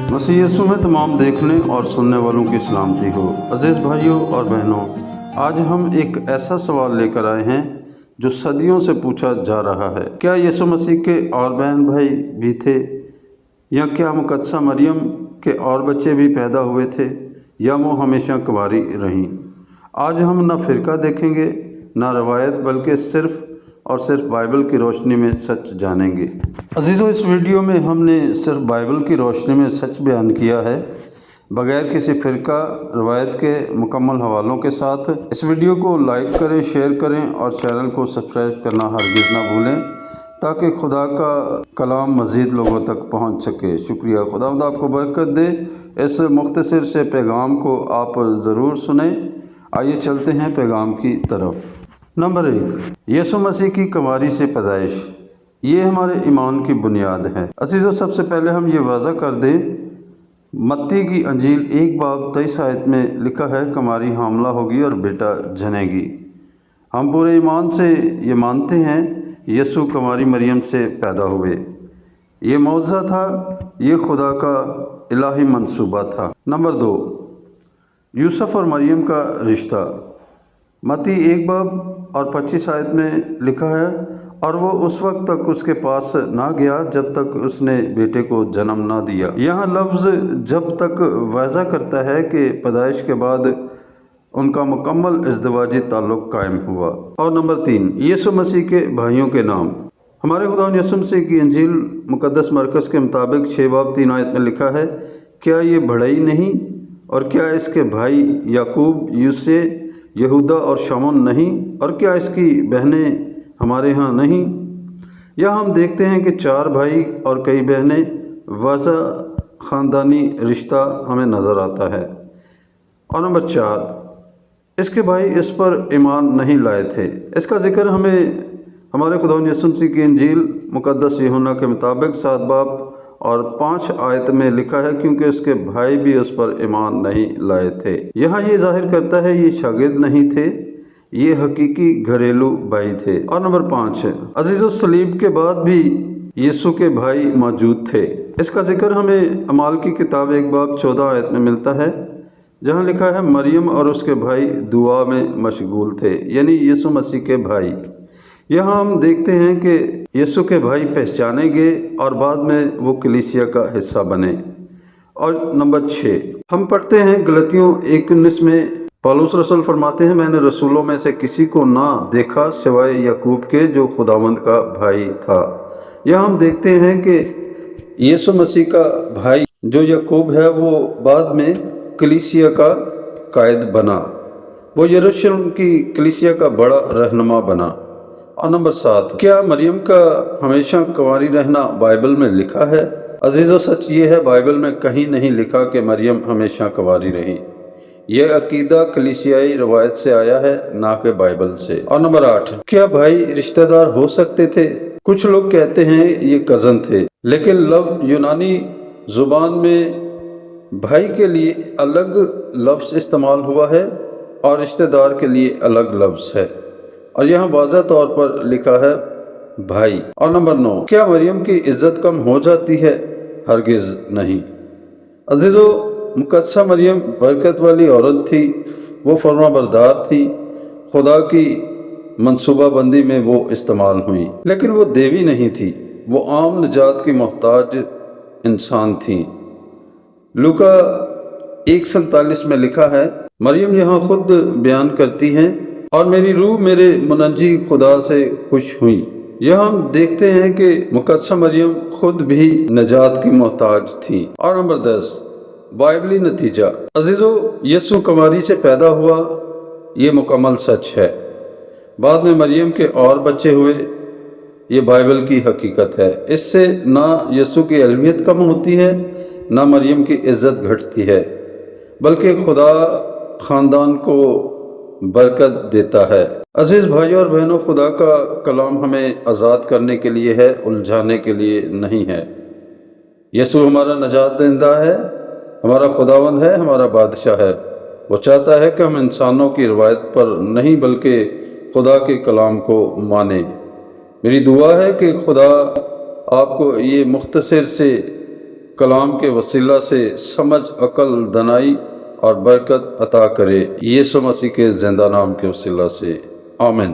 मसीह यीशु में तमाम देखने और सुनने वालों की सलामती हो। अजीज़ भाइयों और बहनों, आज हम एक ऐसा सवाल लेकर आए हैं जो सदियों से पूछा जा रहा है। क्या यीशु मसीह के और बहन भाई भी थे, या क्या मुकद्दसा मरियम के और बच्चे भी पैदा हुए थे, या वो हमेशा कुंवारी रहीं? आज हम ना फ़िरका देखेंगे ना रवायत, बल्कि सिर्फ़ और सिर्फ बाइबल की रोशनी में सच जानेंगे। अजीज़ों, इस वीडियो में हमने सिर्फ बाइबल की रोशनी में सच बयान किया है, बगैर किसी फ़िरका रवायत के मुकम्मल हवालों के साथ। इस वीडियो को लाइक करें, शेयर करें और चैनल को सब्सक्राइब करना हरगिज़ ना भूलें, ताकि खुदा का कलाम मज़ीद लोगों तक पहुंच सके। शुक्रिया। खुदावंद आपको बरकत दे। इस मुख्तसर से पैगाम को आप ज़रूर सुनें। आइए चलते हैं पैगाम की तरफ। नंबर 1, यीशु मसीह की कुंवारी से पैदाइश। ये हमारे ईमान की बुनियाद है। अजीज़ों, सबसे पहले हम ये वाज़ा कर दें, मत्ती की अंजील 1 बाब 23 आयत में लिखा है, कुंवारी हामला होगी और बेटा जनेगी। हम पूरे ईमान से ये मानते हैं यीशु कुंवारी मरियम से पैदा हुए। ये मौजज़ा था, ये खुदा का इलाही मंसूबा था। नंबर 2, यूसुफ और मरियम का रिश्ता। मत्ती 1 बाब और 25 आयत में लिखा है, और वो उस वक्त तक उसके पास ना गया जब तक उसने बेटे को जन्म ना दिया। यहाँ लफ्ज़ जब तक वाज़ा करता है कि पैदाइश के बाद उनका मुकम्मल इज़्दिवाजी ताल्लुक़ कायम हुआ। और नंबर 3, यीशु मसीह के भाइयों के नाम। हमारे खुदावंद यीशु मसीह की इंजील मुक़द्दस मरकज़ के मुताबिक 6 बाब 3 आयत में लिखा है, क्या ये बढ़ई नहीं, और क्या इसके भाई याकूब, यूसे, यहूदा और शमौन नहीं, और क्या इसकी बहनें हमारे यहाँ नहीं? यहाँ हम देखते हैं कि 4 भाई और कई बहनें। वाज़ा ख़ानदानी रिश्ता हमें नज़र आता है। और नंबर 4, इसके भाई इस पर ईमान नहीं लाए थे। इसका ज़िक्र हमें हमारे खुदावंद यीशु मसीह की इंजील मुक़द्दस यूहन्ना के मुताबिक 7 बाब और 5 आयत में लिखा है, क्योंकि उसके भाई भी उस पर ईमान नहीं लाए थे। यहाँ ये जाहिर करता है ये शागिर्द नहीं थे, ये हकीकी घरेलू भाई थे। और नंबर 5, अजीज़ों, सलीब के बाद भी यीशु के भाई मौजूद थे। इसका जिक्र हमें अमाल की किताब 1 बाब 14 आयत में मिलता है, जहाँ लिखा है, मरियम और उसके भाई दुआ में मशगूल थे, यानी यीशु मसीह के भाई। यहाँ हम देखते हैं कि यीशु के भाई पहचाने गए और बाद में वो कलीसिया का हिस्सा बने। और नंबर 6, हम पढ़ते हैं गलतियों 1:19 में, पौलुस रसूल फरमाते हैं, मैंने रसूलों में से किसी को ना देखा सिवाय याकूब के, जो खुदावंद का भाई था। यहाँ हम देखते हैं कि यीशु मसीह का भाई जो याकूब है, वो बाद में कलीसिया का कायद बना, वो यरूशलेम की कलीसिया का बड़ा रहनुमा बना। और नंबर 7, क्या मरियम का हमेशा कुंवारी रहना बाइबल में लिखा है? अजीज़ों, सच ये है, बाइबल में कहीं नहीं लिखा कि मरियम हमेशा कुंवारी रही। यह अकीदा कलीसियाई रवायत से आया है, ना कि बाइबल से। और नंबर 8, क्या भाई रिश्तेदार हो सकते थे? कुछ लोग कहते हैं ये कज़न थे, लेकिन यूनानी ज़ुबान में भाई के लिए अलग लफ्ज़ इस्तेमाल हुआ है और रिश्तेदार के लिए अलग लफ्ज़ है, और यहाँ वाज़ह तौर पर लिखा है भाई। और नंबर 9, क्या मरियम की इज्जत कम हो जाती है? हरगिज़ नहीं। अजीज़ों, मुकद्दसा मरियम बरकत वाली औरत थी, वो फरमाबरदार थी, खुदा की मंसूबाबंदी में वो इस्तेमाल हुई, लेकिन वो देवी नहीं थी, वो आम निजात की मोहताज इंसान थी। लूका 1:47 में लिखा है, मरियम यहाँ खुद बयान करती हैं, और मेरी रूह मेरे मुनज्जी खुदा से खुश हुई। यहाँ हम देखते हैं कि मुकद्दसा मरियम खुद भी निजात की मोहताज थी। और नंबर 10, बाइबली नतीजा। अजीज़ों, यीशु कुंवारी से पैदा हुआ, ये मुकम्मल सच है। बाद में मरियम के और बच्चे हुए, ये बाइबल की हकीकत है। इससे ना यीशु की अलवियत कम होती है, ना मरियम की इज्जत घटती है, बल्कि खुदा ख़ानदान को बरकत देता है। अजीज़ भाइयों और बहनों, खुदा का कलाम हमें आज़ाद करने के लिए है, उलझाने के लिए नहीं है। यीशु हमारा नजात देंदा है, हमारा खुदावंद है, हमारा बादशाह है। वो चाहता है कि हम इंसानों की रवायत पर नहीं बल्कि खुदा के कलाम को माने। मेरी दुआ है कि खुदा आपको ये मुख्तसर से کلام کے وسیلہ سے سمجھ، عقل، دانائی اور برکت عطا کرے، یسوع مسیح کے زندہ نام کے وسیلہ سے، آمین۔